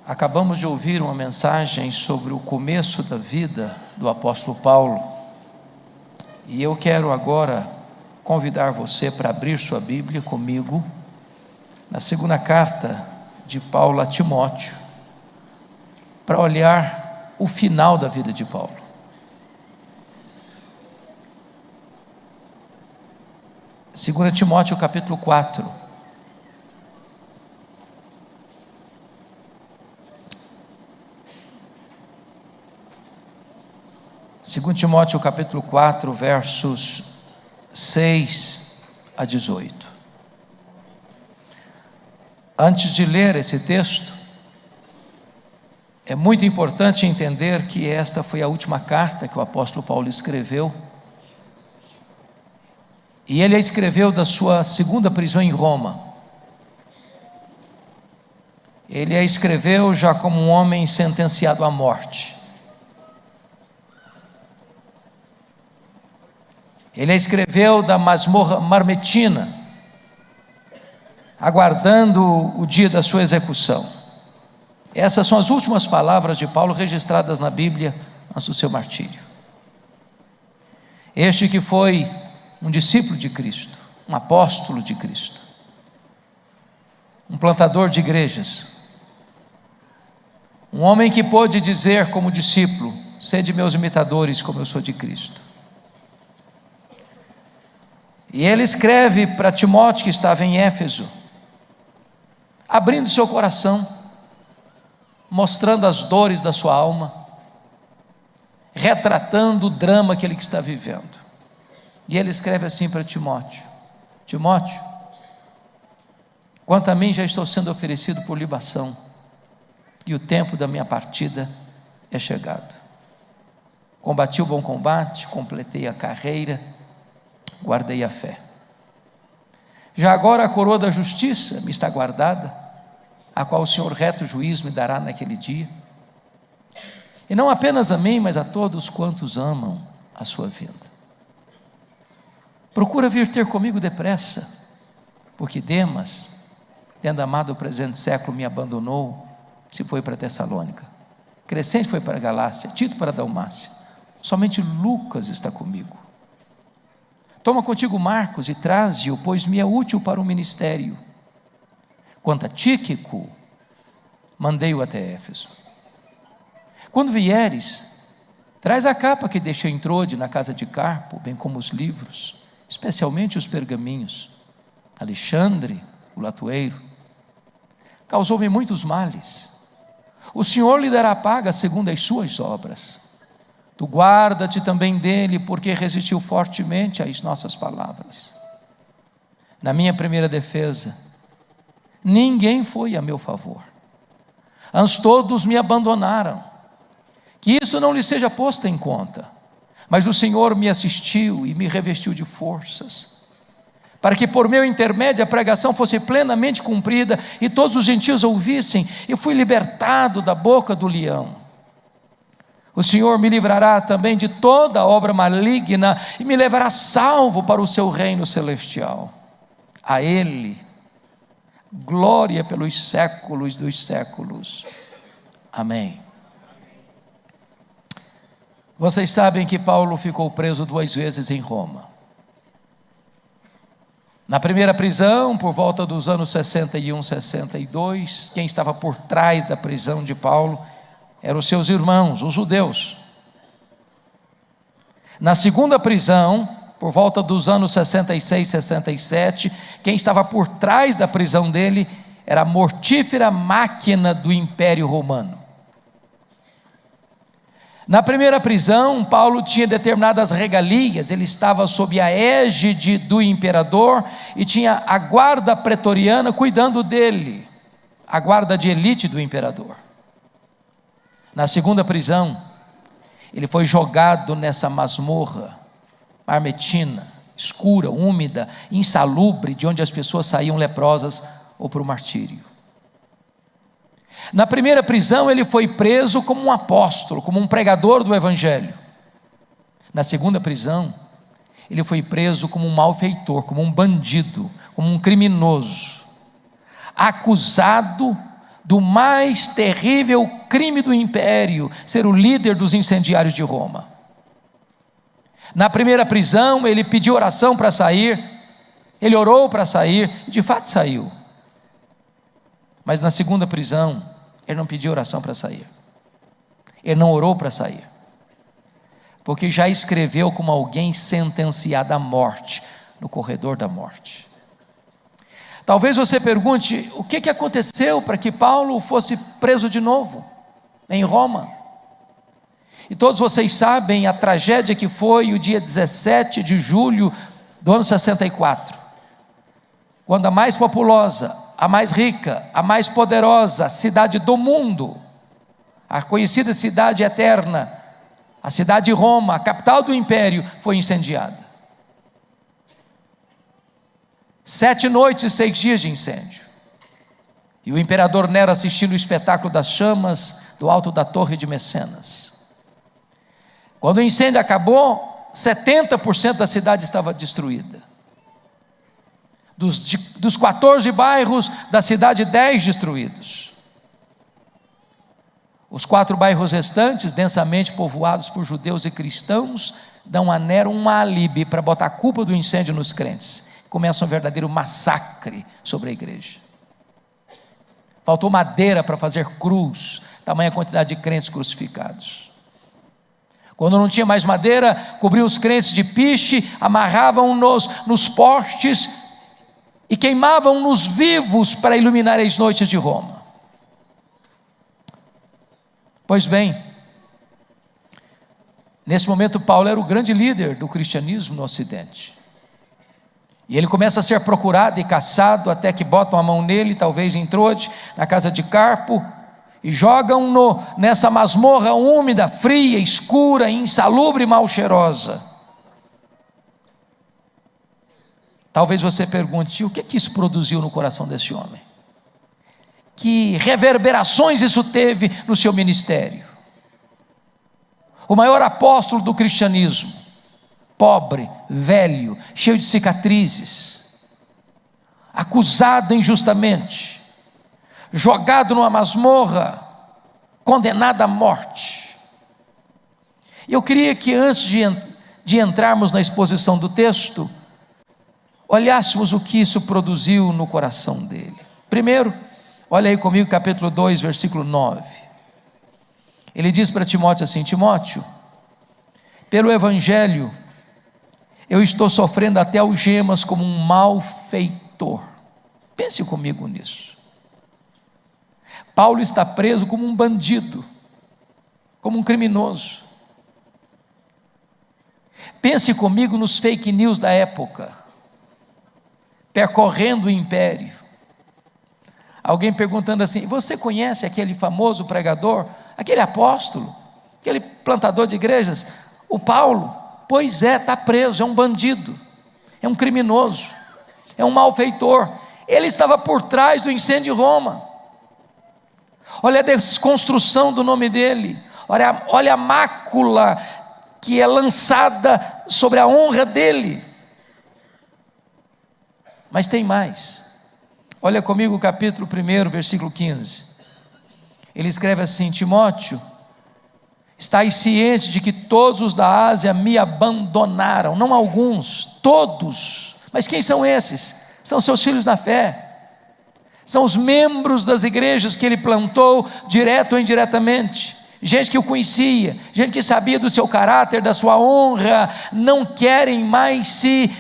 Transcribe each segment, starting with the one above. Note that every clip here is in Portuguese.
Acabamos de ouvir uma mensagem sobre o começo da vida do apóstolo Paulo, e eu quero agora convidar você para abrir sua Bíblia comigo, na segunda carta de Paulo a Timóteo, para olhar o final da vida de Paulo. Segunda Timóteo capítulo 4. Segundo Timóteo capítulo 4, versos 6 a 18. Antes de ler esse texto, é muito importante entender que esta foi a última carta que o apóstolo Paulo escreveu, e ele a escreveu da sua segunda prisão em Roma. Ele a escreveu já como um homem sentenciado à morte. Ele a escreveu da masmorra marmetina, aguardando o dia da sua execução. Essas são as últimas palavras de Paulo registradas na Bíblia antes do seu martírio. Este que foi um discípulo de Cristo, um apóstolo de Cristo, um plantador de igrejas, um homem que pôde dizer como discípulo: sede meus imitadores como eu sou de Cristo. E ele escreve para Timóteo, que estava em Éfeso, abrindo seu coração, mostrando as dores da sua alma, retratando o drama que ele está vivendo. E ele escreve assim para Timóteo: Timóteo, quanto a mim já estou sendo oferecido por libação, e o tempo da minha partida é chegado. Combati o bom combate, completei a carreira, guardei a fé. Já agora a coroa da justiça me está guardada, a qual o Senhor reto juiz me dará naquele dia, e não apenas a mim, mas a todos quantos amam a sua vinda. Procura vir ter comigo depressa, porque Demas, tendo amado o presente século, me abandonou, se foi para Tessalônica. Crescente foi para a Galácia, Tito para a Dalmácia. Somente Lucas está comigo. Toma contigo Marcos e traze-o, pois me é útil para o ministério. Quanto a Tíquico, mandei-o até Éfeso. Quando vieres, traz a capa que deixei em Trode, na casa de Carpo, bem como os livros, especialmente os pergaminhos. Alexandre, o latoeiro, causou-me muitos males. O Senhor lhe dará paga segundo as suas obras. Tu guarda-te também dele, porque resistiu fortemente às nossas palavras. Na minha primeira defesa, ninguém foi a meu favor. Antes todos me abandonaram. Que isso não lhe seja posto em conta. Mas o Senhor me assistiu e me revestiu de forças, para que por meu intermédio a pregação fosse plenamente cumprida, e todos os gentios ouvissem, e fui libertado da boca do leão. O Senhor me livrará também de toda obra maligna, e me levará salvo para o seu reino celestial. A Ele, glória pelos séculos dos séculos. Amém. Vocês sabem que Paulo ficou preso 2 vezes em Roma. Na primeira prisão, por volta dos anos 61, 62, quem estava por trás da prisão de Paulo eram os seus irmãos, os judeus. Na segunda prisão, por volta dos anos 66, 67, quem estava por trás da prisão dele era a mortífera máquina do Império Romano. Na primeira prisão, Paulo tinha determinadas regalias, ele estava sob a égide do imperador e tinha a guarda pretoriana cuidando dele, a guarda de elite do imperador. Na segunda prisão, ele foi jogado nessa masmorra marmetina, escura, úmida, insalubre, de onde as pessoas saíam leprosas ou para o martírio. Na primeira prisão ele foi preso como um apóstolo, como um pregador do evangelho. Na segunda prisão, ele foi preso como um malfeitor, como um bandido, como um criminoso, acusado do mais terrível crime do império, ser o líder dos incendiários de Roma. Na primeira prisão, ele pediu oração para sair, ele orou para sair, e de fato saiu. Mas na segunda prisão, ele não pediu oração para sair, ele não orou para sair, porque já escreveu como alguém sentenciado à morte, no corredor da morte. Talvez você pergunte, o que aconteceu para que Paulo fosse preso de novo, em Roma? E todos vocês sabem a tragédia que foi o dia 17 de julho do ano 64, quando a mais populosa, a mais rica, a mais poderosa cidade do mundo, a conhecida cidade eterna, a cidade de Roma, a capital do império, foi incendiada. 7 noites e 6 dias de incêndio, e o imperador Nero assistindo o espetáculo das chamas do alto da torre de Mecenas. Quando o incêndio acabou, 70% da cidade estava destruída. Dos 14 bairros da cidade, 10 destruídos. Os 4 bairros restantes, densamente povoados por judeus e cristãos, dão a Nero um álibi para botar a culpa do incêndio nos crentes. Começa um verdadeiro massacre sobre a igreja. Faltou madeira para fazer cruz, tamanha quantidade de crentes crucificados. Quando não tinha mais madeira, cobriam os crentes de piche, amarravam nos postes e queimavam-nos vivos para iluminar as noites de Roma. Pois bem, nesse momento Paulo era o grande líder do cristianismo no Ocidente. E ele começa a ser procurado e caçado, até que botam a mão nele, talvez em Troade, na casa de Carpo, e jogam-no nessa masmorra úmida, fria, escura, insalubre e mal cheirosa. Talvez você pergunte, o que isso produziu no coração desse homem? Que reverberações isso teve no seu ministério? O maior apóstolo do cristianismo, pobre, velho, cheio de cicatrizes, acusado injustamente, jogado numa masmorra, condenado à morte. E eu queria que antes de entrarmos na exposição do texto, olhássemos o que isso produziu no coração dele. Primeiro, olha aí comigo capítulo 2, versículo 9. Ele diz para Timóteo assim: Timóteo, pelo evangelho, eu estou sofrendo até algemas como um malfeitor. Pense comigo nisso. Paulo está preso como um bandido, como um criminoso. Pense comigo nos fake news da época, percorrendo o império. Alguém perguntando assim: você conhece aquele famoso pregador, aquele apóstolo, aquele plantador de igrejas, o Paulo? Pois é, está preso, é um bandido, é um criminoso, é um malfeitor. Ele estava por trás do incêndio de Roma. Olha a desconstrução do nome dele, olha a mácula que é lançada sobre a honra dele. Mas tem mais. Olha comigo o capítulo 1, versículo 15. Ele escreve assim: Timóteo, estais ciente de que todos os da Ásia me abandonaram, não alguns, todos. Mas quem são esses? São seus filhos na fé, são os membros das igrejas que ele plantou, direto ou indiretamente, gente que o conhecia, gente que sabia do seu caráter, da sua honra, não querem mais se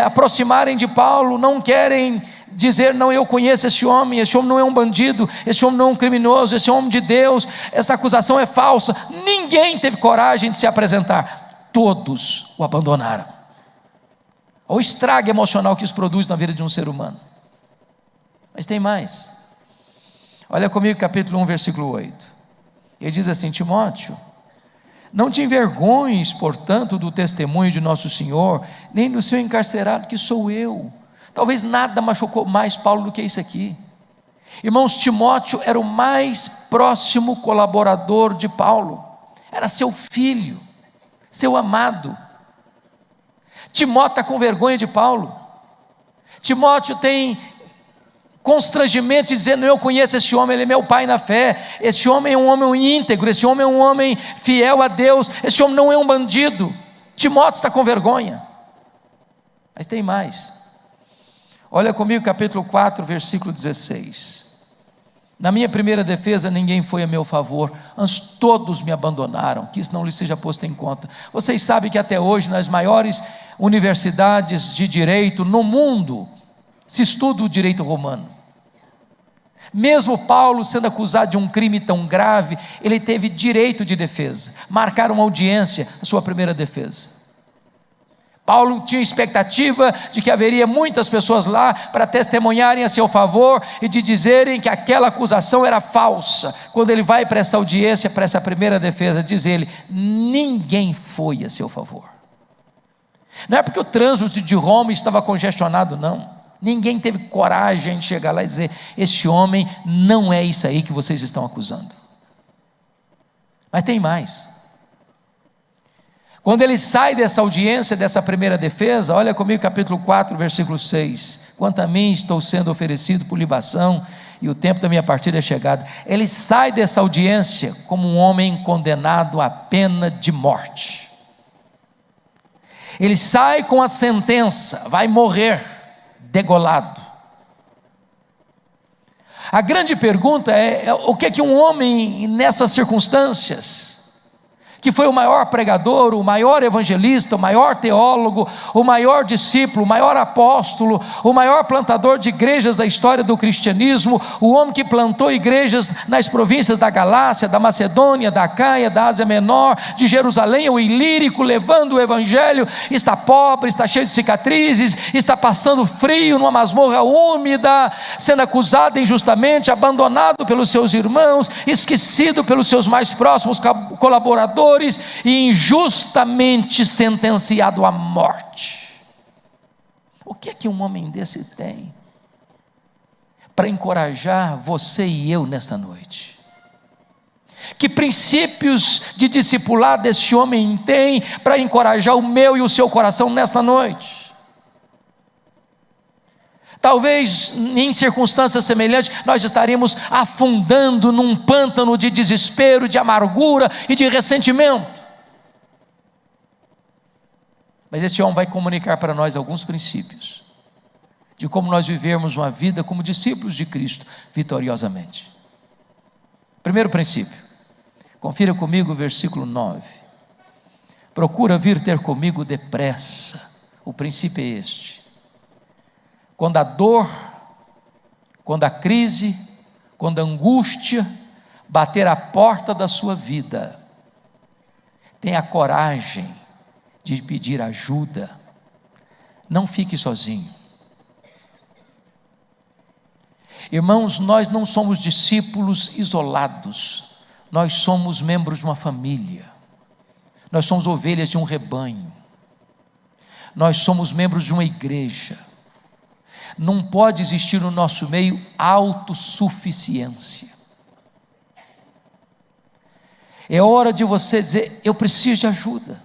aproximarem de Paulo, não querem dizer: não, eu conheço esse homem não é um bandido, esse homem não é um criminoso, esse é um homem de Deus, essa acusação é falsa. Ninguém teve coragem de se apresentar, todos o abandonaram. Olha o estrago emocional que isso produz na vida de um ser humano. Mas tem mais. Olha comigo capítulo 1, versículo 8. Ele diz assim: Timóteo, não te envergonhes, portanto, do testemunho de nosso Senhor, nem do seu encarcerado, que sou eu. Talvez nada machucou mais Paulo do que isso aqui. Irmãos, Timóteo era o mais próximo colaborador de Paulo, era seu filho, seu amado. Timóteo está com vergonha de Paulo. Timóteo tem constrangimento, dizendo: eu conheço esse homem, ele é meu pai na fé, esse homem é um homem íntegro, esse homem é um homem fiel a Deus, esse homem não é um bandido. Timóteo está com vergonha. Mas tem mais. Olha comigo capítulo 4, versículo 16. Na minha primeira defesa ninguém foi a meu favor, antes todos me abandonaram, que isso não lhes seja posto em conta. Vocês sabem que até hoje nas maiores universidades de direito no mundo se estuda o direito romano. Mesmo Paulo sendo acusado de um crime tão grave, ele teve direito de defesa. Marcaram uma audiência, a sua primeira defesa. Paulo tinha expectativa de que haveria muitas pessoas lá para testemunharem a seu favor e de dizerem que aquela acusação era falsa. Quando ele vai para essa audiência, para essa primeira defesa, diz ele: ninguém foi a seu favor. Não é porque o trânsito de Roma estava congestionado, não. Ninguém teve coragem de chegar lá e dizer: esse homem não é isso aí que vocês estão acusando. Mas tem mais. Quando ele sai dessa audiência, dessa primeira defesa, olha comigo capítulo 4, versículo 6. Quanto a mim, estou sendo oferecido por libação, e o tempo da minha partida é chegado. Ele sai dessa audiência como um homem condenado à pena de morte. Ele sai com a sentença: vai morrer degolado. A grande pergunta é o que um homem nessas circunstâncias, que foi o maior pregador, o maior evangelista, o maior teólogo, o maior discípulo, o maior apóstolo, o maior plantador de igrejas da história do cristianismo, o homem que plantou igrejas nas províncias da Galácia, da Macedônia, da Acaia, da Ásia Menor, de Jerusalém, o Ilírico, levando o evangelho, está pobre, está cheio de cicatrizes, está passando frio numa masmorra úmida, sendo acusado injustamente, abandonado pelos seus irmãos, esquecido pelos seus mais próximos colaboradores, e injustamente sentenciado à morte. O que é que um homem desse tem para encorajar você e eu nesta noite? Que princípios de discipulado esse homem tem para encorajar o meu e o seu coração nesta noite? Talvez em circunstâncias semelhantes nós estaríamos afundando num pântano de desespero, de amargura e de ressentimento. Mas esse homem vai comunicar para nós alguns princípios de como nós vivermos uma vida como discípulos de Cristo vitoriosamente. Primeiro princípio, confira comigo o versículo 9. Procura vir ter comigo depressa. O princípio é este: quando a dor, quando a crise, quando a angústia bater à porta da sua vida, tenha coragem de pedir ajuda, não fique sozinho. Irmãos, nós não somos discípulos isolados, nós somos membros de uma família, nós somos ovelhas de um rebanho, nós somos membros de uma igreja. Não pode existir no nosso meio autossuficiência. É hora de você dizer: eu preciso de ajuda,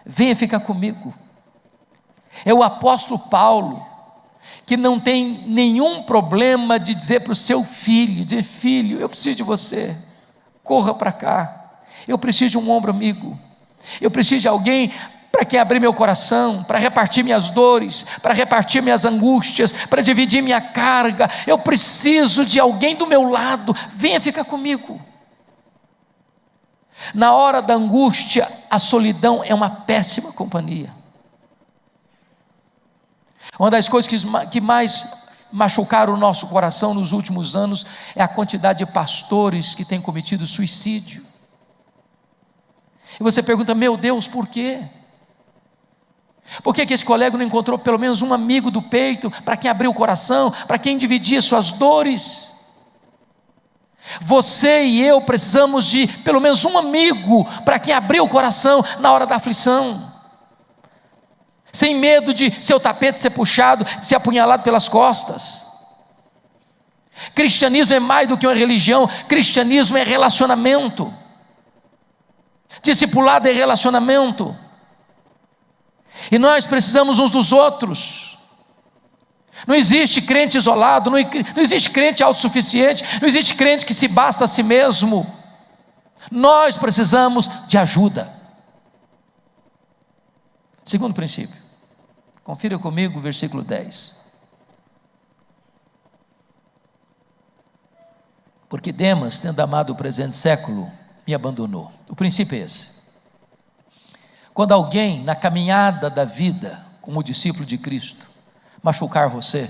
venha ficar comigo. É o apóstolo Paulo, que não tem nenhum problema de dizer para o seu filho, dizer: filho, eu preciso de você, corra para cá, eu preciso de um ombro amigo, eu preciso de alguém para quem abrir meu coração, para repartir minhas dores, para repartir minhas angústias, para dividir minha carga. Eu preciso de alguém do meu lado, venha ficar comigo. Na hora da angústia, a solidão é uma péssima companhia. Uma das coisas que mais machucaram o nosso coração nos últimos anos é a quantidade de pastores que têm cometido suicídio. E você pergunta: meu Deus, por quê? Por que esse colega não encontrou pelo menos um amigo do peito, para quem abrir o coração, para quem dividir suas dores? Você e eu precisamos de pelo menos um amigo, para quem abrir o coração na hora da aflição, sem medo de seu tapete ser puxado, de ser apunhalado pelas costas. Cristianismo é mais do que uma religião, cristianismo é relacionamento, discipulado é relacionamento. E nós precisamos uns dos outros. Não existe crente isolado, não existe crente autossuficiente, não existe crente que se basta a si mesmo. Nós precisamos de ajuda. Segundo princípio, confira comigo o versículo 10. Porque Demas, tendo amado o presente século, me abandonou. O princípio é esse. Quando alguém na caminhada da vida, como discípulo de Cristo, machucar você,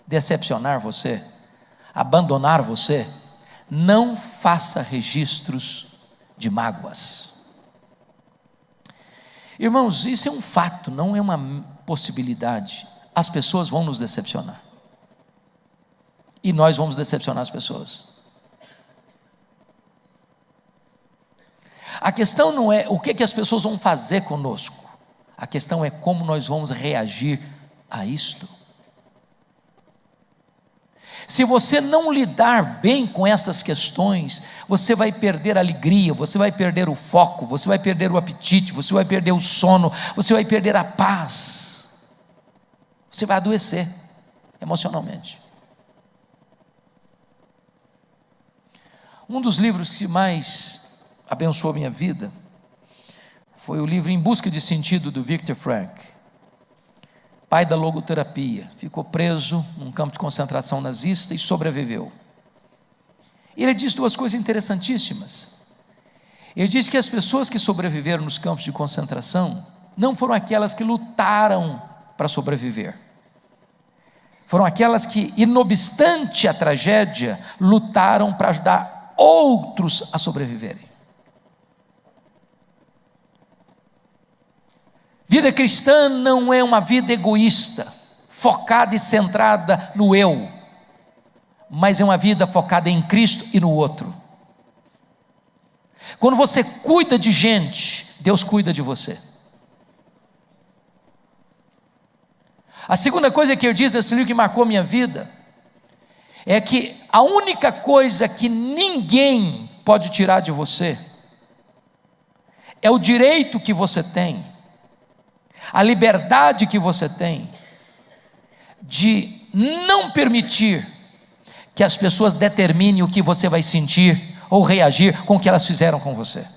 decepcionar você, abandonar você, não faça registros de mágoas. Irmãos, isso é um fato, não é uma possibilidade. As pessoas vão nos decepcionar. E nós vamos decepcionar as pessoas. A questão não é o que as pessoas vão fazer conosco. A questão é como nós vamos reagir a isto. Se você não lidar bem com essas questões, você vai perder a alegria, você vai perder o foco, você vai perder o apetite, você vai perder o sono, você vai perder a paz. Você vai adoecer emocionalmente. Um dos livros que mais abençoou a minha vida foi o livro Em Busca de Sentido, do Viktor Frankl, pai da logoterapia. Ficou preso num campo de concentração nazista e sobreviveu. Ele diz duas coisas interessantíssimas. Ele diz que as pessoas que sobreviveram nos campos de concentração não foram aquelas que lutaram para sobreviver. Foram aquelas que, inobstante a tragédia, lutaram para ajudar outros a sobreviverem. Vida cristã não é uma vida egoísta, focada e centrada no eu, mas é uma vida focada em Cristo e no outro. Quando você cuida de gente, Deus cuida de você. A segunda coisa que ele diz nesse livro que marcou minha vida, é que a única coisa que ninguém pode tirar de você, é o direito que você tem, a liberdade que você tem, de não permitir que as pessoas determinem o que você vai sentir, ou reagir com o que elas fizeram com você.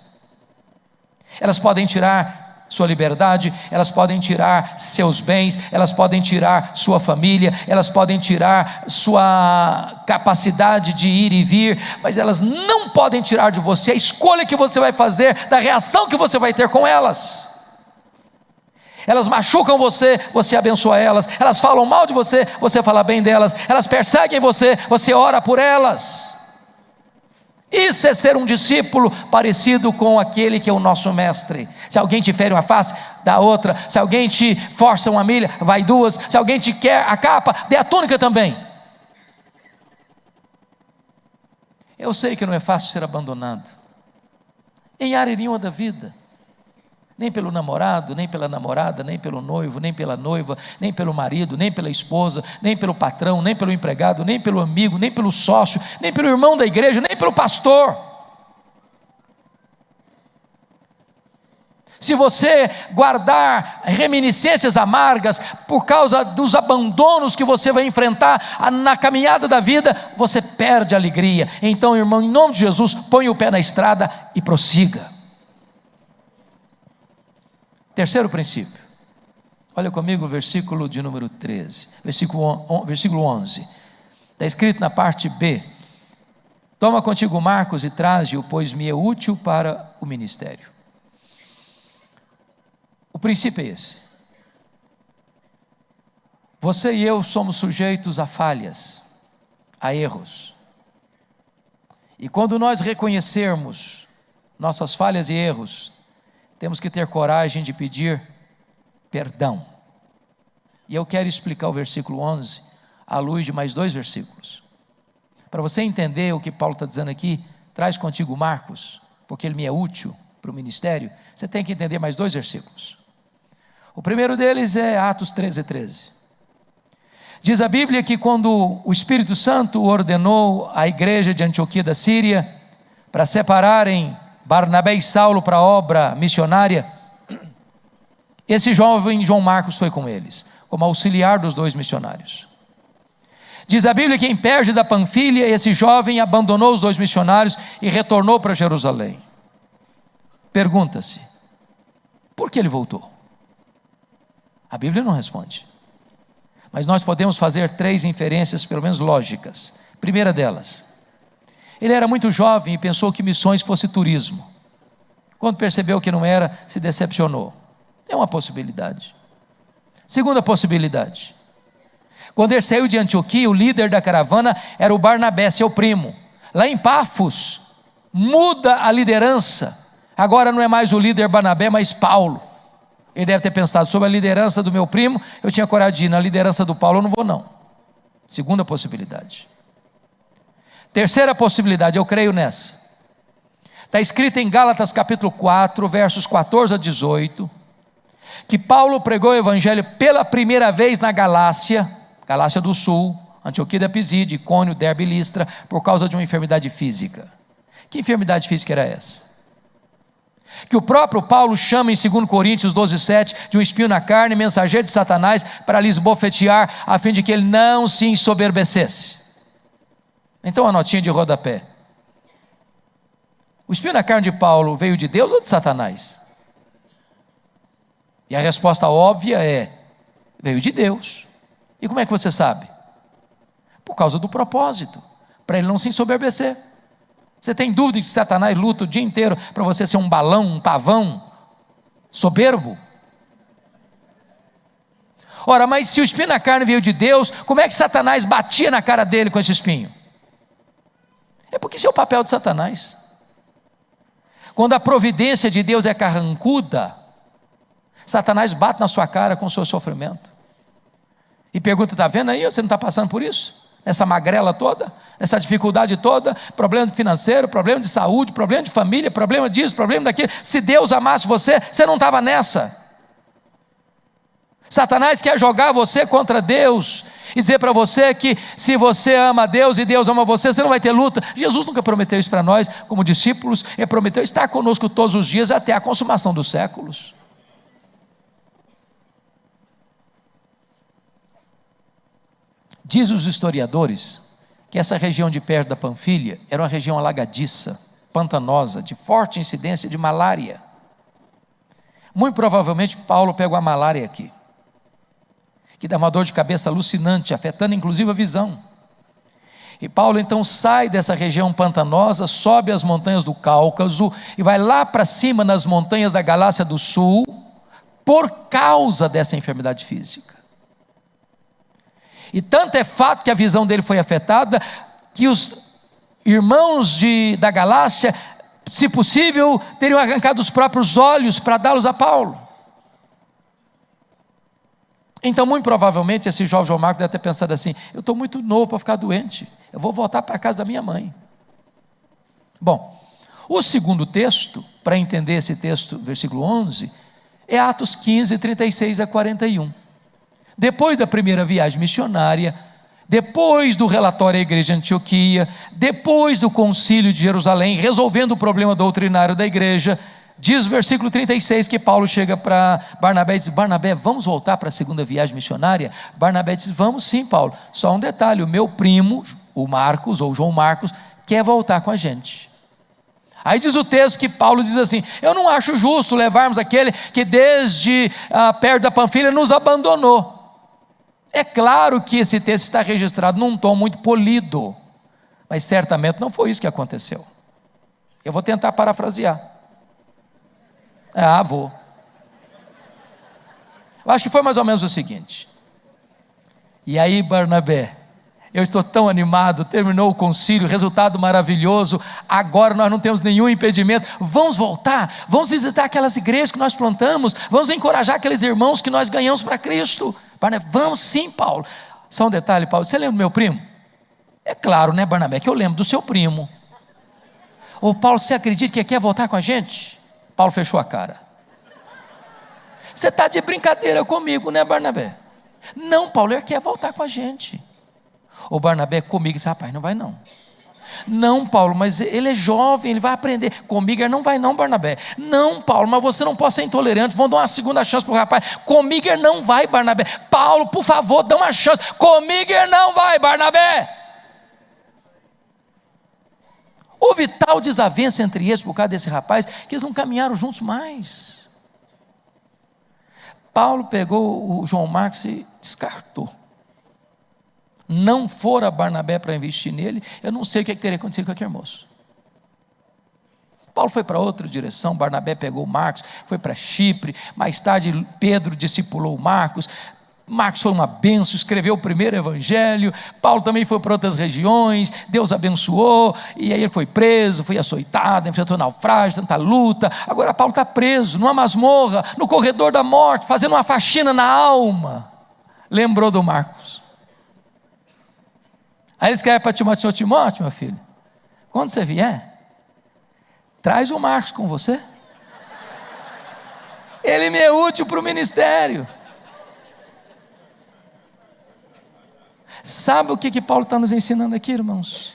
Elas podem tirar sua liberdade, elas podem tirar seus bens, elas podem tirar sua família, elas podem tirar sua capacidade de ir e vir, mas elas não podem tirar de você a escolha que você vai fazer, da reação que você vai ter com elas. Elas machucam você, você abençoa elas. Elas falam mal de você, você fala bem delas. Elas perseguem você, você ora por elas. Isso é ser um discípulo parecido com aquele que é o nosso mestre. Se alguém te fere uma face, dá outra. Se alguém te força uma milha, vai duas. Se alguém te quer a capa, dê a túnica também. Eu sei que não é fácil ser abandonado em área nenhuma da vida. Nem pelo namorado, nem pela namorada, nem pelo noivo, nem pela noiva, nem pelo marido, nem pela esposa, nem pelo patrão, nem pelo empregado, nem pelo amigo, nem pelo sócio, nem pelo irmão da igreja, nem pelo pastor. Se você guardar reminiscências amargas por causa dos abandonos que você vai enfrentar na caminhada da vida, você perde a alegria. Então, irmão, em nome de Jesus, põe o pé na estrada e prossiga. Terceiro princípio, olha comigo o versículo de número 13, versículo 11, está escrito na parte B: toma contigo Marcos e traze-o, pois me é útil para o ministério. O princípio é esse: você e eu somos sujeitos a falhas, a erros, e quando nós reconhecermos nossas falhas e erros, temos que ter coragem de pedir perdão. E eu quero explicar o versículo 11 à luz de mais dois versículos. Para você entender o que Paulo está dizendo aqui, traz contigo Marcos, porque ele me é útil para o ministério. Você tem que entender mais dois versículos. O primeiro deles é Atos 13:13. Diz a Bíblia que quando o Espírito Santo ordenou à igreja de Antioquia da Síria para separarem Barnabé e Saulo para a obra missionária, esse jovem João Marcos foi com eles, como auxiliar dos dois missionários. Diz a Bíblia que em Perge da Panfilha, esse jovem abandonou os 2 missionários e retornou para Jerusalém. Pergunta-se, por que ele voltou? A Bíblia não responde. Mas nós podemos fazer 3 inferências, pelo menos lógicas. Primeira delas, ele era muito jovem e pensou que missões fosse turismo. Quando percebeu que não era, se decepcionou. É uma possibilidade. Segunda possibilidade, quando ele saiu de Antioquia, o líder da caravana era o Barnabé, seu primo. Lá em Pafos, muda a liderança. Agora não é mais o líder Barnabé, mas Paulo. Ele deve ter pensado, sobre a liderança do meu primo, eu tinha coragem de ir, na liderança do Paulo eu não vou não. Segunda possibilidade. Terceira possibilidade, eu creio nessa. Está escrito em Gálatas capítulo 4, versos 14 a 18, que Paulo pregou o evangelho pela primeira vez na Galácia do Sul, Antioquia da Pisídia, Icônio, Derbe e Listra, por causa de uma enfermidade física. Que enfermidade física era essa? Que o próprio Paulo chama em 2 Coríntios 12:7 de um espinho na carne, mensageiro de Satanás, para lhes bofetear, a fim de que ele não se ensoberbecesse. Então a notinha de rodapé. O espinho na carne de Paulo veio de Deus ou de Satanás? E a resposta óbvia é, veio de Deus. E como é que você sabe? Por causa do propósito, para ele não se ensoberbecer. Você tem dúvida que Satanás luta o dia inteiro para você ser um balão, um pavão, soberbo? Ora, mas se o espinho na carne veio de Deus, como é que Satanás batia na cara dele com esse espinho? É porque isso é o papel de Satanás. Quando a providência de Deus é carrancuda, Satanás bate na sua cara com o seu sofrimento. E pergunta, está vendo aí, você não está passando por isso? Nessa magrela toda, nessa dificuldade toda, problema financeiro, problema de saúde, problema de família, problema disso, problema daquilo. Se Deus amasse você, você não estava nessa. Satanás quer jogar você contra Deus e dizer para você que se você ama Deus e Deus ama você, você não vai ter luta. Jesus nunca prometeu isso para nós como discípulos, ele prometeu estar conosco todos os dias até a consumação dos séculos. Diz os historiadores que essa região de perto da Panfilha era uma região alagadiça, pantanosa, de forte incidência de malária. Muito provavelmente Paulo pegou a malária aqui, que dá uma dor de cabeça alucinante, afetando inclusive a visão. E Paulo então sai dessa região pantanosa, sobe as montanhas do Cáucaso e vai lá para cima nas montanhas da Galácia do Sul, por causa dessa enfermidade física. E tanto é fato que a visão dele foi afetada, que os irmãos da Galácia, se possível, teriam arrancado os próprios olhos para dá-los a Paulo. Então, muito provavelmente, esse jovem João Marcos deve ter pensado assim, eu estou muito novo para ficar doente, eu vou voltar para a casa da minha mãe. Bom, o segundo texto, para entender esse texto, versículo 11, é Atos 15, 36 a 41. Depois da primeira viagem missionária, depois do relatório à igreja de Antioquia, depois do concílio de Jerusalém, resolvendo o problema doutrinário da igreja, diz o versículo 36 que Paulo chega para Barnabé e diz, Barnabé, vamos voltar para a segunda viagem missionária? Barnabé diz, vamos sim, Paulo, só um detalhe, o meu primo, o Marcos, ou João Marcos, quer voltar com a gente. Aí diz o texto que Paulo diz assim, eu não acho justo levarmos aquele que desde perto da Panfilha nos abandonou. É claro que esse texto está registrado num tom muito polido, mas certamente não foi isso que aconteceu. Eu vou tentar parafrasear. Vou. Eu acho que foi mais ou menos o seguinte. E aí, Barnabé, eu estou tão animado, terminou o concílio, resultado maravilhoso, agora nós não temos nenhum impedimento, vamos voltar, vamos visitar aquelas igrejas que nós plantamos, vamos encorajar aqueles irmãos que nós ganhamos para Cristo. Barnabé, vamos sim, Paulo. Só um detalhe, Paulo, você lembra do meu primo? É claro, né, Barnabé, que eu lembro do seu primo. Ô Paulo, você acredita que ele quer voltar com a gente? Paulo fechou a cara. Você está de brincadeira comigo, né, Barnabé? Não, Paulo, ele quer voltar com a gente. O Barnabé comigo disse, rapaz, não vai não. Não, Paulo, mas ele é jovem, ele vai aprender. Comigo ele não vai não, Barnabé. Não, Paulo, mas você não pode ser intolerante, vão dar uma segunda chance para o rapaz. Comigo ele não vai, Barnabé. Paulo, por favor, dá uma chance. Comigo ele não vai, Barnabé. Houve tal desavença entre eles por causa desse rapaz, que eles não caminharam juntos mais. Paulo pegou o João Marcos e descartou. Não fora Barnabé para investir nele, eu não sei o que teria acontecido com aquele moço. Paulo foi para outra direção, Barnabé pegou o Marcos, foi para Chipre, mais tarde Pedro discipulou o Marcos. Marcos foi uma bênção, escreveu o primeiro evangelho. Paulo também foi para outras regiões, Deus abençoou, e aí ele foi preso, foi açoitado, enfrentou naufrágio, tanta luta. Agora Paulo está preso, numa masmorra, no corredor da morte, fazendo uma faxina na alma. Lembrou do Marcos. Aí ele escreve para Timóteo: Timóteo, meu filho, quando você vier, traz o Marcos com você. Ele me é útil para o ministério. Sabe o que Paulo está nos ensinando aqui, irmãos?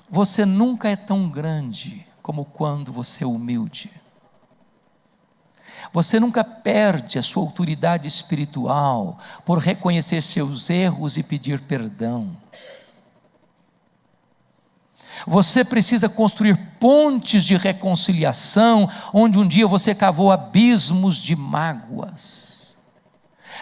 Você nunca é tão grande como quando você é humilde. Você nunca perde a sua autoridade espiritual por reconhecer seus erros e pedir perdão. Você precisa construir pontes de reconciliação, onde um dia você cavou abismos de mágoas.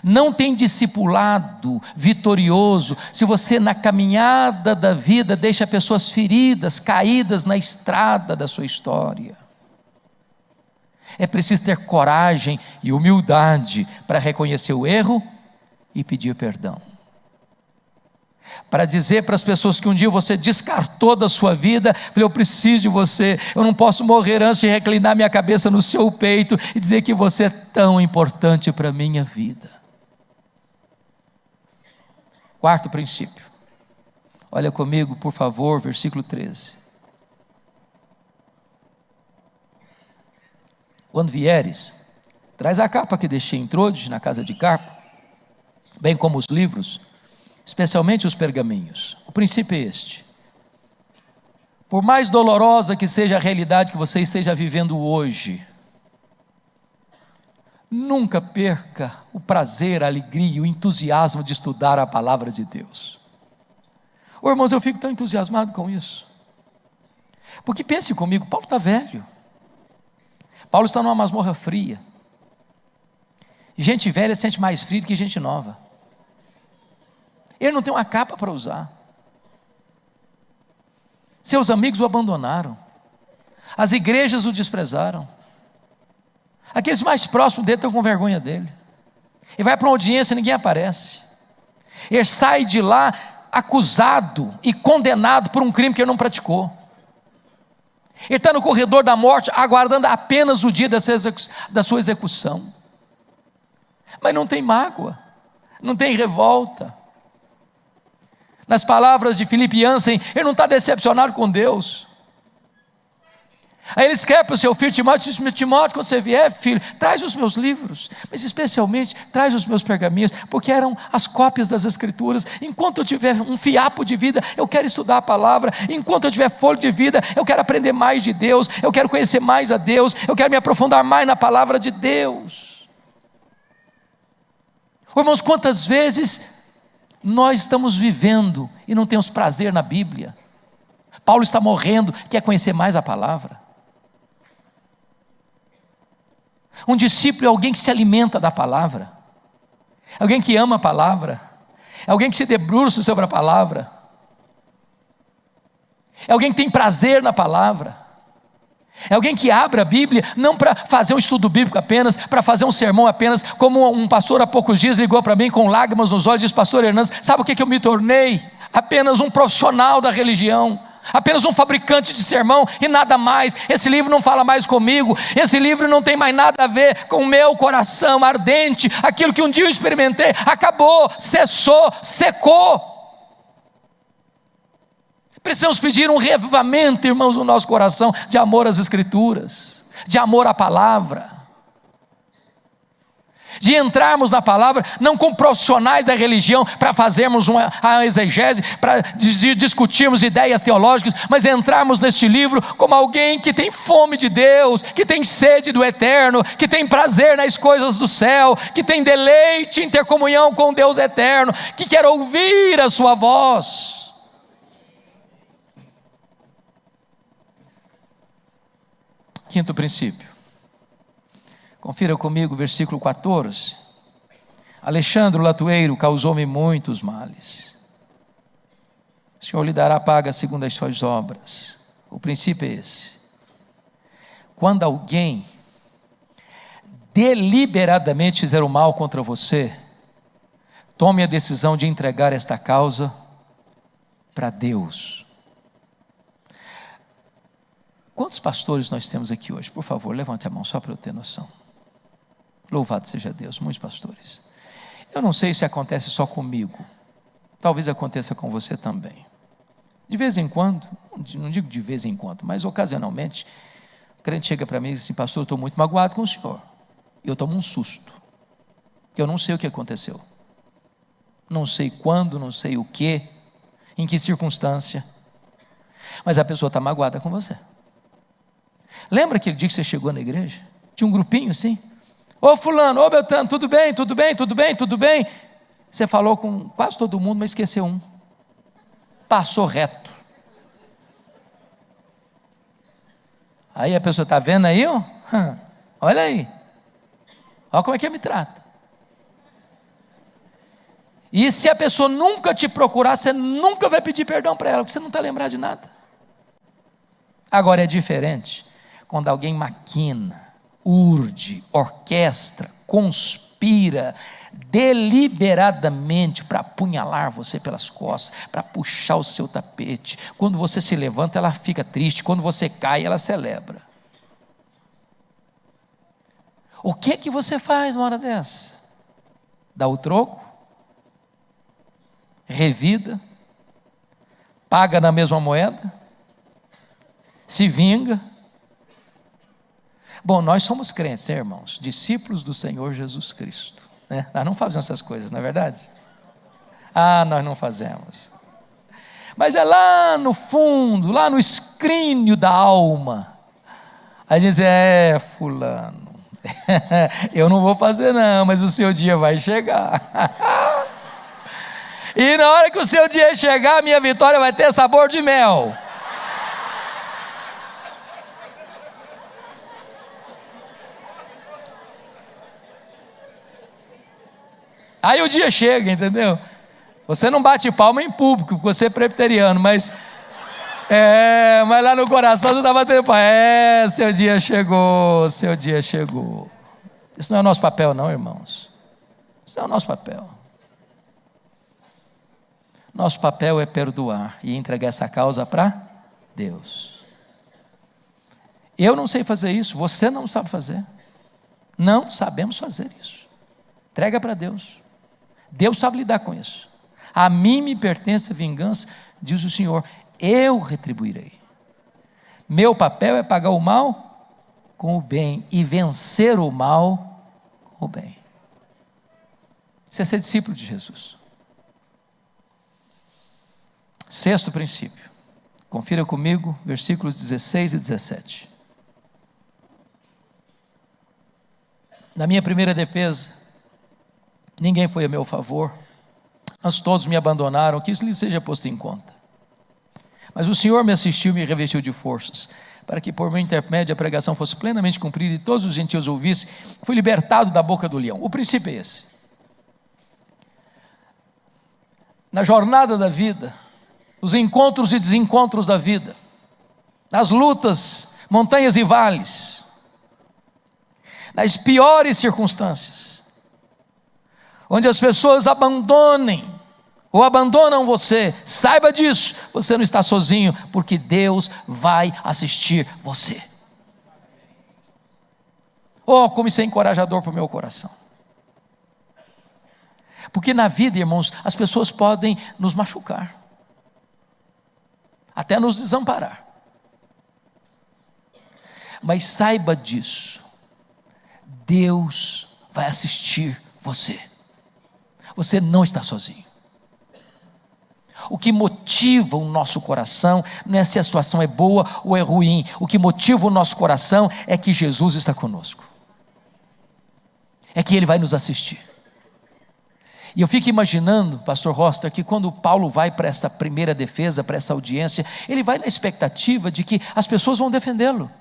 Não tem discipulado vitorioso se você na caminhada da vida deixa pessoas feridas, caídas na estrada da sua história. É preciso ter coragem e humildade para reconhecer o erro e pedir perdão. Para dizer para as pessoas que um dia você descartou da sua vida: eu preciso de você, eu não posso morrer antes de reclinar minha cabeça no seu peito e dizer que você é tão importante para a minha vida. Quarto princípio, olha comigo por favor, versículo 13. Quando vieres, traz a capa que deixei em Troade, na casa de Carpo, bem como os livros, especialmente os pergaminhos. O princípio é este: por mais dolorosa que seja a realidade que você esteja vivendo hoje, nunca perca o prazer, a alegria, o entusiasmo de estudar a palavra de Deus. Irmãos, eu fico tão entusiasmado com isso, porque pense comigo, Paulo está velho, Paulo está numa masmorra fria, gente velha sente mais frio do que gente nova, ele não tem uma capa para usar, seus amigos o abandonaram, as igrejas o desprezaram, aqueles mais próximos dele estão com vergonha dele. Ele vai para uma audiência e ninguém aparece. Ele sai de lá acusado e condenado por um crime que ele não praticou. Ele está no corredor da morte, aguardando apenas o dia da sua execução. Mas não tem mágoa, não tem revolta. Nas palavras de Philip Yancey, ele não está decepcionado com Deus. Aí ele escreve para o seu filho Timóteo: Timóteo, quando você vier, filho, traz os meus livros, mas especialmente traz os meus pergaminhos, porque eram as cópias das escrituras. Enquanto eu tiver um fiapo de vida, eu quero estudar a palavra. Enquanto eu tiver fôlego de vida, eu quero aprender mais de Deus, eu quero conhecer mais a Deus, eu quero me aprofundar mais na palavra de Deus. Irmãos, quantas vezes nós estamos vivendo e não temos prazer na Bíblia? Paulo está morrendo, quer conhecer mais a palavra. Um discípulo é alguém que se alimenta da palavra, alguém que ama a palavra, é alguém que se debruça sobre a palavra, é alguém que tem prazer na palavra, é alguém que abre a Bíblia, não para fazer um estudo bíblico apenas, para fazer um sermão apenas, como um pastor há poucos dias ligou para mim com lágrimas nos olhos e disse: pastor Hernandes, sabe o que eu me tornei? Apenas um profissional da religião, apenas um fabricante de sermão e nada mais. Esse livro não fala mais comigo, esse livro não tem mais nada a ver com o meu coração ardente. Aquilo que um dia eu experimentei acabou, cessou, secou. Precisamos pedir um reavivamento, irmãos, no nosso coração, de amor às escrituras, de amor à palavra, de entrarmos na palavra, não como profissionais da religião, para fazermos uma exegese, para discutirmos ideias teológicas, mas entrarmos neste livro como alguém que tem fome de Deus, que tem sede do eterno, que tem prazer nas coisas do céu, que tem deleite em ter comunhão com Deus eterno, que quer ouvir a sua voz. Quinto princípio. Confira comigo o versículo 14. Alexandre o latueiro causou-me muitos males. O Senhor lhe dará paga segundo as suas obras. O princípio é esse. Quando alguém deliberadamente fizer o mal contra você, tome a decisão de entregar esta causa para Deus. Quantos pastores nós temos aqui hoje? Por favor, levante a mão só para eu ter noção. Louvado seja Deus, muitos pastores. Eu não sei se acontece só comigo, talvez aconteça com você também. De vez em quando, não digo de vez em quando, mas ocasionalmente, o crente chega para mim e diz assim: pastor, eu estou muito magoado com o senhor. E eu tomo um susto, porque eu não sei o que aconteceu. Não sei quando, não sei o que, em que circunstância, mas a pessoa está magoada com você. Lembra aquele dia que você chegou na igreja? Tinha um grupinho assim: ô fulano, ô Beltrano, tudo bem, tudo bem, tudo bem, tudo bem? Você falou com quase todo mundo, mas esqueceu um. Passou reto. Aí a pessoa está vendo aí, ó? Olha aí. Olha como é que me trata. E se a pessoa nunca te procurar, você nunca vai pedir perdão para ela, porque você não está lembrado de nada. Agora é diferente quando alguém maquina, urde, orquestra, conspira deliberadamente para apunhalar você pelas costas, para puxar o seu tapete. Quando você se levanta, ela fica triste. Quando você cai, ela celebra. O que você faz numa hora dessa? Dá o troco? Revida? Paga na mesma moeda? Se vinga? Bom, nós somos crentes, né, irmãos? Discípulos do Senhor Jesus Cristo, né? Nós não fazemos essas coisas, não é verdade? Nós não fazemos. Mas é lá no fundo, lá no escrínio da alma, a gente diz: fulano, eu não vou fazer não, mas o seu dia vai chegar. E na hora que o seu dia chegar, a minha vitória vai ter sabor de mel. Aí o dia chega, entendeu? Você não bate palma em público, porque você é presbiteriano, mas lá no coração você está batendo palma. Seu dia chegou, seu dia chegou. Isso não é o nosso papel não, irmãos. Isso não é o nosso papel. Nosso papel é perdoar e entregar essa causa para Deus. Eu não sei fazer isso, você não sabe fazer. Não sabemos fazer isso. Entrega para Deus. Deus sabe lidar com isso. A mim me pertence a vingança, diz o Senhor, eu retribuirei. Meu papel é pagar o mal com o bem e vencer o mal com o bem. Isso é ser discípulo de Jesus. Sexto princípio. Confira comigo, versículos 16 e 17. Na minha primeira defesa, ninguém foi a meu favor, mas todos me abandonaram, que isso lhe seja posto em conta. Mas o Senhor me assistiu e me revestiu de forças, para que por meu intermédio a pregação fosse plenamente cumprida e todos os gentios ouvissem. Fui libertado da boca do leão. O princípio é esse. Na jornada da vida, nos encontros e desencontros da vida, nas lutas, montanhas e vales, nas piores circunstâncias, onde as pessoas abandonem ou abandonam você, saiba disso, você não está sozinho, porque Deus vai assistir você. Como isso é encorajador para o meu coração. Porque na vida, irmãos, as pessoas podem nos machucar, até nos desamparar. Mas saiba disso, Deus vai assistir você. Você não está sozinho. O que motiva o nosso coração não é se a situação é boa ou é ruim. O que motiva o nosso coração é que Jesus está conosco. É que Ele vai nos assistir. E eu fico imaginando, pastor Roster, que quando Paulo vai para esta primeira defesa, para essa audiência, ele vai na expectativa de que as pessoas vão defendê-lo.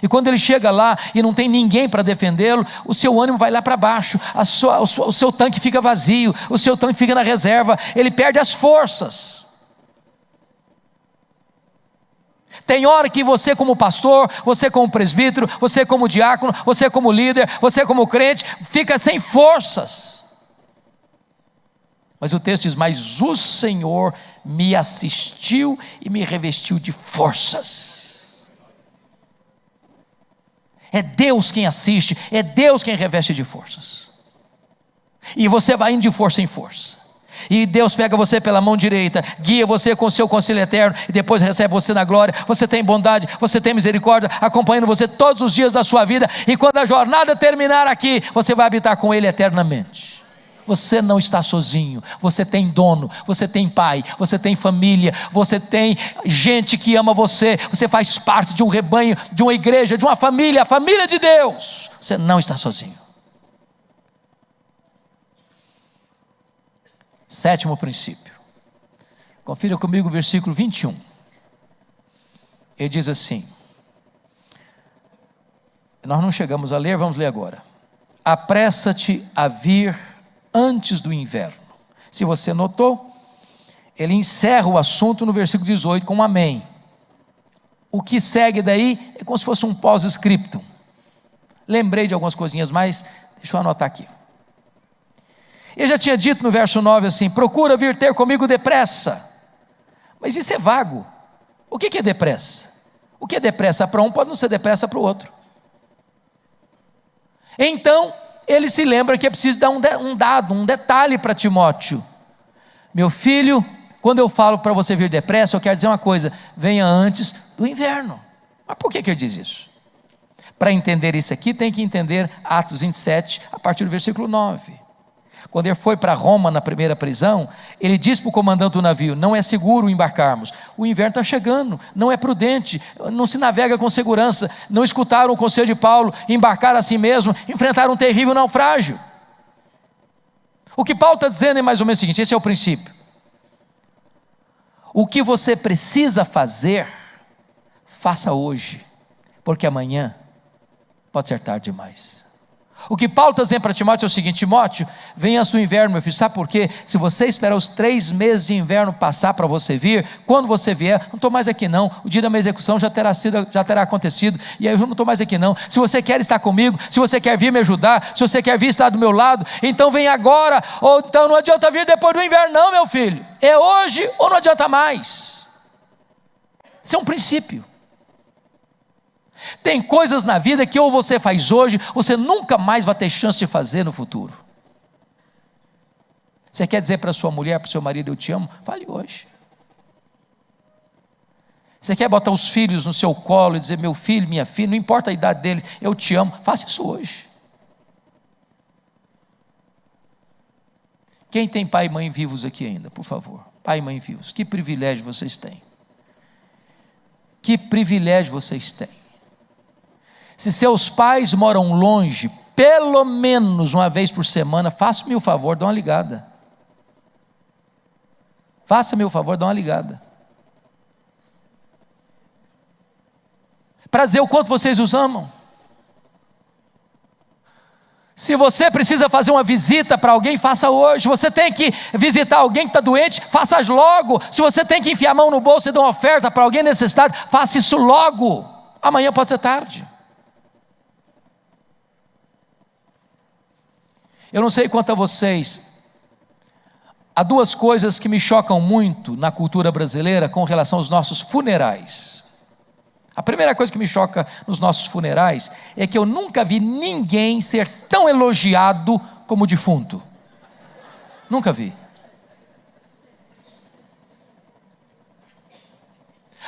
E quando ele chega lá e não tem ninguém para defendê-lo, o seu ânimo vai lá para baixo, o seu tanque fica vazio, o seu tanque fica na reserva, ele perde as forças. Tem hora que você como pastor, você como presbítero, você como diácono, você como líder, você como crente, fica sem forças. Mas o texto diz: mas o Senhor me assistiu e me revestiu de forças. É Deus quem assiste, é Deus quem reveste de forças. E você vai indo de força em força. E Deus pega você pela mão direita, guia você com o seu conselho eterno, e depois recebe você na glória. Você tem bondade, você tem misericórdia, acompanhando você todos os dias da sua vida. E quando a jornada terminar aqui, você vai habitar com Ele eternamente. Você não está sozinho, você tem dono, você tem pai, você tem família, você tem gente que ama você, você faz parte de um rebanho, de uma igreja, de uma família, a família de Deus. Você não está sozinho. Sétimo princípio, confira comigo o versículo 21, ele diz assim, nós não chegamos a ler, vamos ler agora: apressa-te a vir antes do inverno. Se você notou, ele encerra o assunto no versículo 18 com um amém. O que segue daí é como se fosse um pós-scriptum. Lembrei de algumas coisinhas, mas deixa eu anotar aqui. Ele já tinha dito no verso 9 assim: procura vir ter comigo depressa. Mas isso é vago. O que é depressa? O que é depressa para um pode não ser depressa para o outro. Então ele se lembra que é preciso dar um detalhe para Timóteo. Meu filho, quando eu falo para você vir depressa, eu quero dizer uma coisa: venha antes do inverno. Mas por que ele diz isso? Para entender isso aqui, tem que entender Atos 27, a partir do versículo 9. Quando ele foi para Roma na primeira prisão, ele disse para o comandante do navio: não é seguro embarcarmos, o inverno está chegando, não é prudente, não se navega com segurança. Não escutaram o conselho de Paulo, embarcaram assim mesmo, enfrentaram um terrível naufrágio. O que Paulo está dizendo é mais ou menos o seguinte: esse é o princípio. O que você precisa fazer, faça hoje, porque amanhã pode ser tarde demais. O que Paulo está dizendo para Timóteo é o seguinte: Timóteo, vem antes do inverno, meu filho. Sabe por quê? Se você esperar os 3 meses de inverno passar para você vir, quando você vier, não estou mais aqui não, o dia da minha execução já terá acontecido, e aí eu não estou mais aqui não. Se você quer estar comigo, se você quer vir me ajudar, se você quer vir estar do meu lado, então vem agora, ou então não adianta vir depois do inverno não, meu filho. É hoje ou não adianta mais. Isso é um princípio. Tem coisas na vida que ou você faz hoje, você nunca mais vai ter chance de fazer no futuro. Você quer dizer para sua mulher, para o seu marido: eu te amo? Fale hoje. Você quer botar os filhos no seu colo e dizer: meu filho, minha filha, não importa a idade deles, eu te amo? Faça isso hoje. Quem tem pai e mãe vivos aqui ainda, por favor? Pai e mãe vivos, que privilégio vocês têm. Que privilégio vocês têm. Se seus pais moram longe, pelo menos uma vez por semana, faça-me o favor, dá uma ligada. Faça-me o favor, dá uma ligada. Para dizer o quanto vocês os amam. Se você precisa fazer uma visita para alguém, faça hoje. Você tem que visitar alguém que está doente, faça logo. Se você tem que enfiar a mão no bolso e dar uma oferta para alguém necessitado, faça isso logo. Amanhã pode ser tarde. Eu não sei quanto a vocês, há 2 coisas que me chocam muito na cultura brasileira com relação aos nossos funerais. A primeira coisa que me choca nos nossos funerais é que eu nunca vi ninguém ser tão elogiado como o defunto. Nunca vi.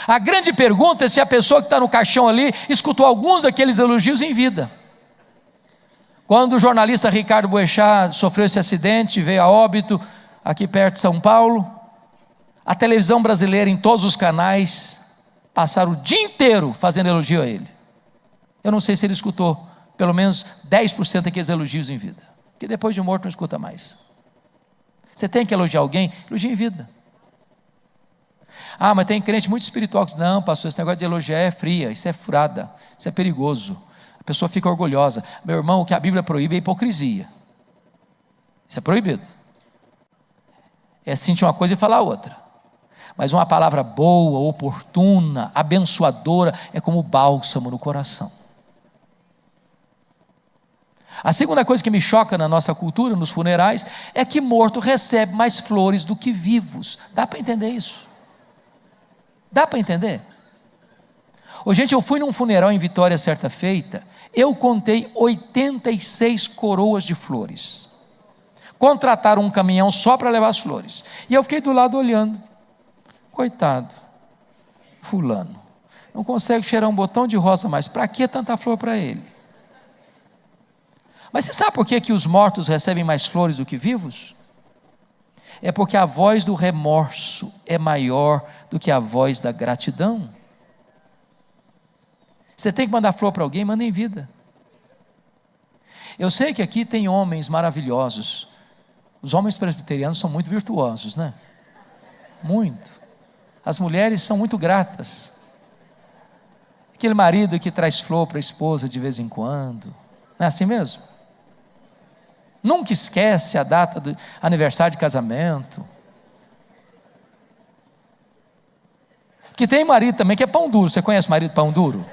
A grande pergunta é se a pessoa que está no caixão ali escutou alguns daqueles elogios em vida. Quando o jornalista Ricardo Boechat sofreu esse acidente, veio a óbito, aqui perto de São Paulo, a televisão brasileira, em todos os canais, passaram o dia inteiro fazendo elogio a ele. Eu não sei se ele escutou pelo menos 10% daqueles elogios em vida, porque depois de morto não escuta mais. Você tem que elogiar alguém, elogie em vida. Ah, mas tem crente muito espiritual que diz, não, pastor, esse negócio de elogiar é fria, isso é furada, isso é perigoso, a pessoa fica orgulhosa. Meu irmão, o que a Bíblia proíbe é hipocrisia, isso é proibido, é sentir uma coisa e falar outra. Mas uma palavra boa, oportuna, abençoadora, é como bálsamo no coração. A segunda coisa que me choca na nossa cultura, nos funerais, é que morto recebe mais flores do que vivos. Dá para entender isso? Dá para entender? Ô, gente, eu fui num funeral em Vitória certa feita, eu contei 86 coroas de flores. Contrataram um caminhão só para levar as flores. E eu fiquei do lado olhando. Coitado, fulano, não consegue cheirar um botão de rosa mais, para que tanta flor para ele? Mas você sabe por que os mortos recebem mais flores do que vivos? É porque a voz do remorso é maior do que a voz da gratidão. Você tem que mandar flor para alguém, manda em vida. Eu sei que aqui tem homens maravilhosos, os homens presbiterianos são muito virtuosos, né? Muito. As mulheres são muito gratas. Aquele marido que traz flor para a esposa de vez em quando, não é assim mesmo? Nunca esquece a data do aniversário de casamento. Que tem marido também que é pão duro. Você conhece marido pão duro?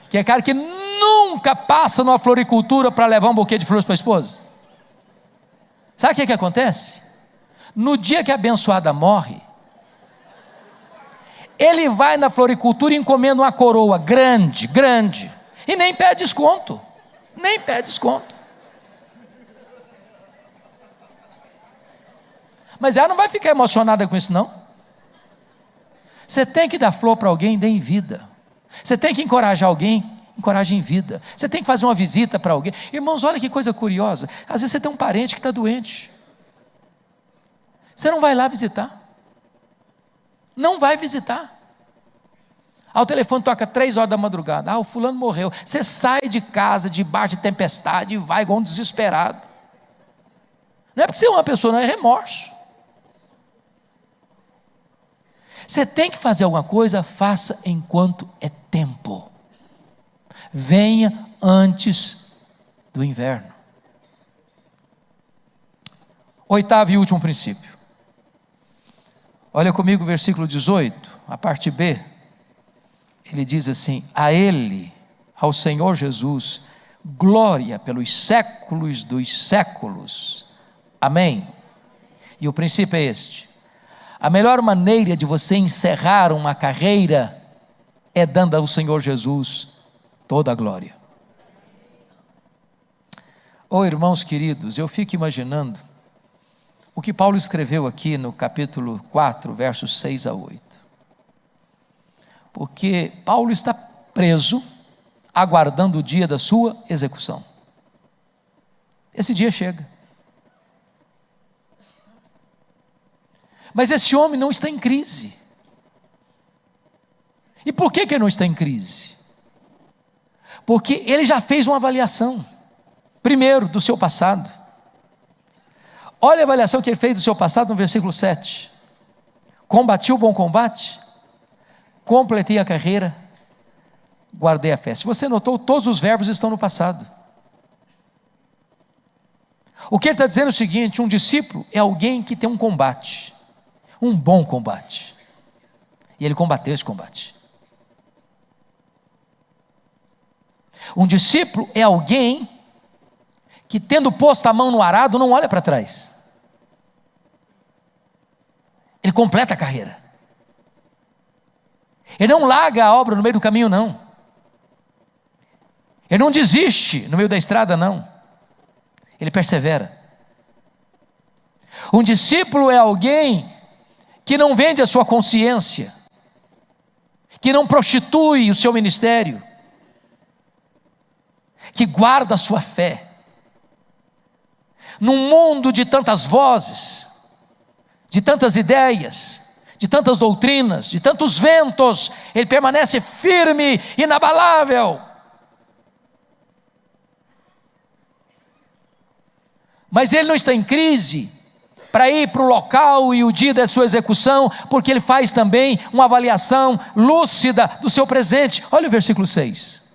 Que é cara que nunca passa numa floricultura para levar um buquê de flores para a esposa. Sabe o que acontece? No dia que a abençoada morre, ele vai na floricultura e encomenda uma coroa grande, grande, e nem pede desconto, nem pede desconto. Mas ela não vai ficar emocionada com isso não. Você tem que dar flor para alguém, dê em vida. Você tem que encorajar alguém, encoraje em vida. Você tem que fazer uma visita para alguém. Irmãos, olha que coisa curiosa, às vezes você tem um parente que está doente, você não vai lá visitar, não vai visitar. O telefone toca 3 horas da madrugada, o fulano morreu, você sai de casa debaixo de tempestade e vai igual um desesperado. Não é porque você é uma pessoa, não, é remorso. Você tem que fazer alguma coisa, faça enquanto é tempo. Venha antes do inverno. 8º e último princípio. Olha comigo o versículo 18, a parte B. Ele diz assim: a Ele, ao Senhor Jesus, glória pelos séculos dos séculos. Amém. E o princípio é este: a melhor maneira de você encerrar uma carreira é dando ao Senhor Jesus toda a glória. Oh, irmãos queridos, eu fico imaginando o que Paulo escreveu aqui no capítulo 4, versos 6 a 8. Porque Paulo está preso, aguardando o dia da sua execução. Esse dia chega. Mas esse homem não está em crise. E por que ele não está em crise? Porque ele já fez uma avaliação, primeiro, do seu passado. Olha a avaliação que ele fez do seu passado no versículo 7. Combati o bom combate, completei a carreira, guardei a fé. Se você notou, todos os verbos estão no passado. O que ele está dizendo é o seguinte: um discípulo é alguém que tem um combate, um bom combate, e ele combateu esse combate. Um discípulo é alguém que, tendo posto a mão no arado, não olha para trás. Ele completa a carreira. Ele não larga a obra no meio do caminho, não. Ele não desiste no meio da estrada, não. Ele persevera. Um discípulo é alguém que não vende a sua consciência, que não prostitui o seu ministério. que guarda a sua fé. Num mundo de tantas vozes, de tantas ideias, de tantas doutrinas, de tantos ventos, ele permanece firme, inabalável. Mas ele não está em crise para ir para o local e o dia da sua execução, porque ele faz também uma avaliação lúcida do seu presente. Olha o versículo 6.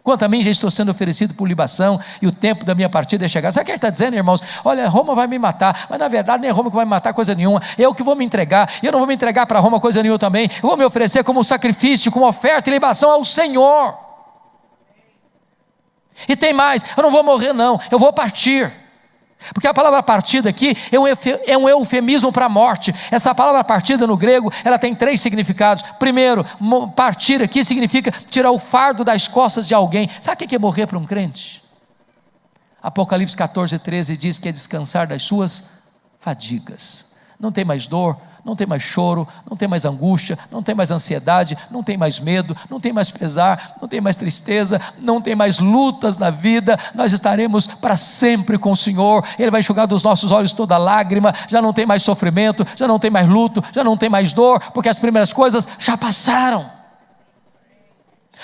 Quanto a mim, já estou sendo oferecido por libação, e o tempo da minha partida é chegar. Sabe o que ele está dizendo, irmãos? Olha, Roma vai me matar, mas na verdade nem é Roma que vai me matar coisa nenhuma, eu que vou me entregar, e eu não vou me entregar para Roma coisa nenhuma também, eu vou me oferecer como sacrifício, como oferta e libação ao Senhor. E tem mais, eu não vou morrer não, eu vou partir. Porque a palavra partida aqui é um eufemismo para a morte. Essa palavra partida no grego, ela tem 3 significados. Primeiro, partir aqui significa tirar o fardo das costas de alguém. Sabe o que é morrer para um crente? Apocalipse 14:13 diz que é descansar das suas fadigas. Não tem mais dor, não tem mais choro, não tem mais angústia, não tem mais ansiedade, não tem mais medo, não tem mais pesar, não tem mais tristeza, não tem mais lutas na vida. Nós estaremos para sempre com o Senhor. Ele vai enxugar dos nossos olhos toda lágrima. Já não tem mais sofrimento, já não tem mais luto, já não tem mais dor, porque as primeiras coisas já passaram.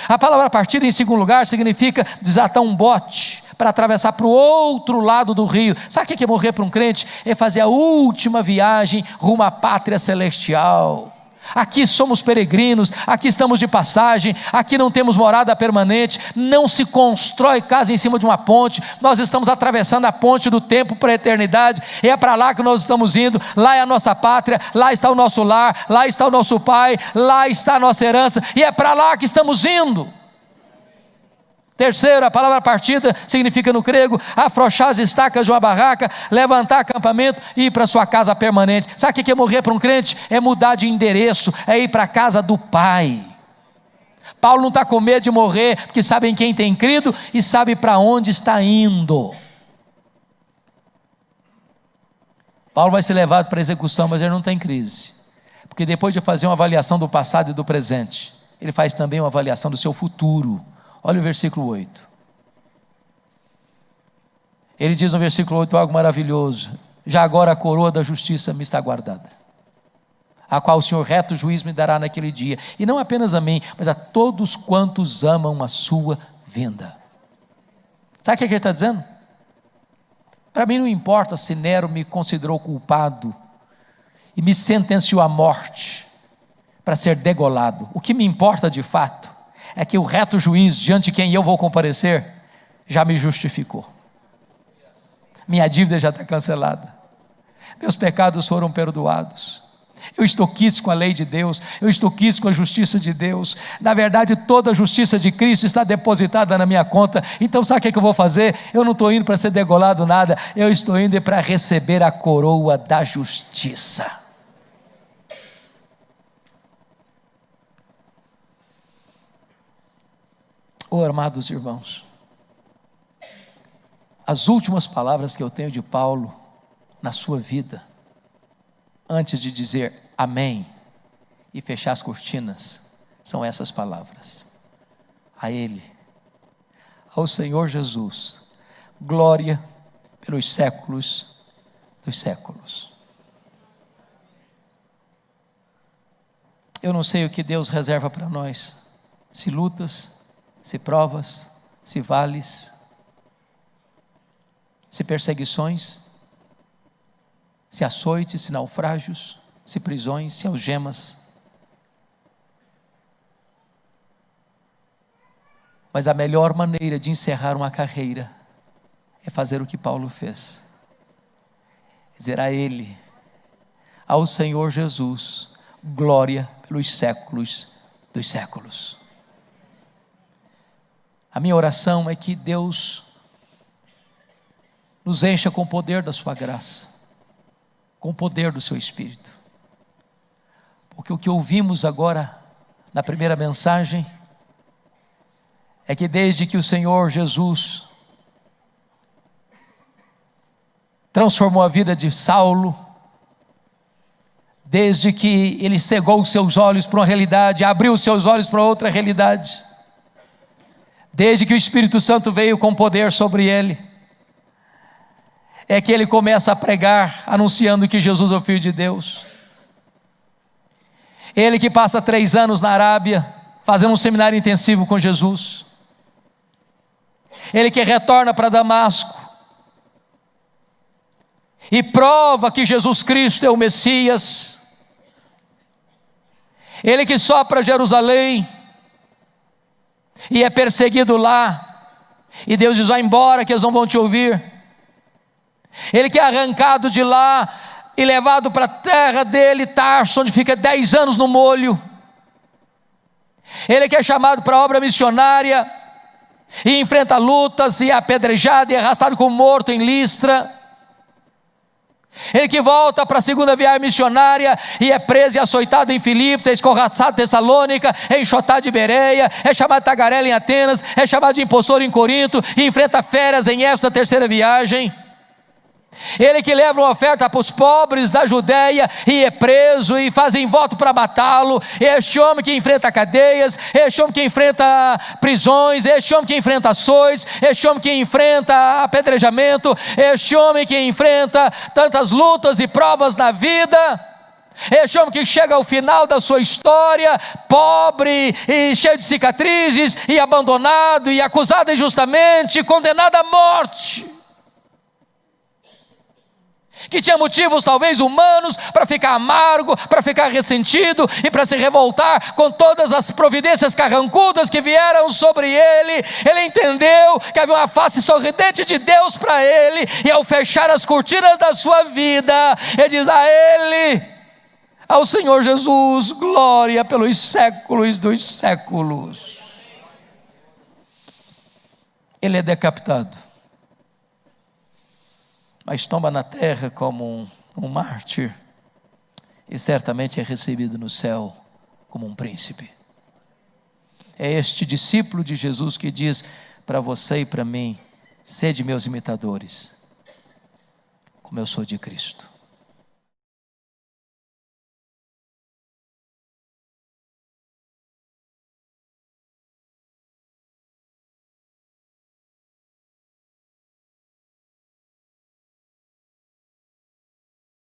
A palavra partida, em segundo lugar, significa desatar um bote para atravessar para o outro lado do rio. Sabe o que é morrer para um crente? É fazer a última viagem rumo à pátria celestial. Aqui somos peregrinos, aqui estamos de passagem, aqui não temos morada permanente, não se constrói casa em cima de uma ponte, nós estamos atravessando a ponte do tempo para a eternidade, e é para lá que nós estamos indo. Lá é a nossa pátria, lá está o nosso lar, lá está o nosso pai, lá está a nossa herança, e é para lá que estamos indo. Terceiro, a palavra partida significa no grego afrouxar as estacas de uma barraca, levantar acampamento e ir para sua casa permanente. Sabe o que é morrer para um crente? É mudar de endereço, é ir para a casa do Pai. Paulo não está com medo de morrer, porque sabe em quem tem crido e sabe para onde está indo. Paulo vai ser levado para a execução, mas ele não tem crise, porque depois de fazer uma avaliação do passado e do presente, ele faz também uma avaliação do seu futuro. Olha o versículo 8. Ele diz no versículo 8 algo maravilhoso: já agora a coroa da justiça me está guardada, a qual o Senhor reto juiz me dará naquele dia, e não apenas a mim, mas a todos quantos amam a sua vinda. Sabe o que ele está dizendo? Para mim não importa se Nero me considerou culpado e me sentenciou à morte para ser degolado. O que me importa de fato é que o reto juiz, diante de quem eu vou comparecer, já me justificou. Minha dívida já está cancelada, meus pecados foram perdoados, eu estou quisto com a lei de Deus, eu estou quisto com a justiça de Deus. Na verdade, toda a justiça de Cristo está depositada na minha conta. Então sabe o que eu vou fazer? Eu não estou indo para ser degolado nada, eu estou indo para receber a coroa da justiça. Oh, amados irmãos, as últimas palavras que eu tenho de Paulo na sua vida, antes de dizer amém e fechar as cortinas, são essas palavras: a Ele, ao Senhor Jesus, glória pelos séculos dos séculos. Eu não sei o que Deus reserva para nós, se lutas, se provas, se vales, se perseguições, se açoites, se naufrágios, se prisões, se algemas. Mas a melhor maneira de encerrar uma carreira é fazer o que Paulo fez: dizer a Ele, ao Senhor Jesus, glória pelos séculos dos séculos. A minha oração é que Deus nos encha com o poder da sua graça, com o poder do seu Espírito, porque o que ouvimos agora na primeira mensagem é que desde que o Senhor Jesus transformou a vida de Saulo, desde que ele cegou os seus olhos para uma realidade, abriu os seus olhos para outra realidade, desde que o Espírito Santo veio com poder sobre ele, é que ele começa a pregar, anunciando que Jesus é o Filho de Deus. Ele que passa 3 anos na Arábia, fazendo um seminário intensivo com Jesus. Ele que retorna para Damasco e prova que Jesus Cristo é o Messias. Ele que sobe para Jerusalém e é perseguido lá, e Deus diz: vai embora que eles não vão te ouvir. Ele que é arrancado de lá e levado para a terra dele, Tarso, onde fica 10 anos no molho. Ele que é chamado para a obra missionária e enfrenta lutas, e é apedrejado e é arrastado como morto em Listra. Ele que volta para a segunda viagem missionária e é preso e açoitado em Filipos, é escorraçado em Tessalônica, é enxotado em Bereia, é chamado de tagarela em Atenas, é chamado de impostor em Corinto e enfrenta feras em Éfeso na terceira viagem. Ele que leva uma oferta para os pobres da Judéia e é preso e fazem voto para matá-lo. Este homem que enfrenta cadeias, este homem que enfrenta prisões, este homem que enfrenta açoites, este homem que enfrenta apedrejamento, este homem que enfrenta tantas lutas e provas na vida. Este homem que chega ao final da sua história, pobre e cheio de cicatrizes, e abandonado e acusado injustamente, condenado à morte, que tinha motivos talvez humanos para ficar amargo, para ficar ressentido e para se revoltar com todas as providências carrancudas que vieram sobre ele. Ele entendeu que havia uma face sorridente de Deus para ele, e ao fechar as cortinas da sua vida, ele diz a ele, ao Senhor Jesus, glória pelos séculos dos séculos. Ele é decapitado, mas tomba na terra como um mártir, e certamente é recebido no céu como um príncipe. É este discípulo de Jesus que diz para você e para mim: sede meus imitadores, como eu sou de Cristo.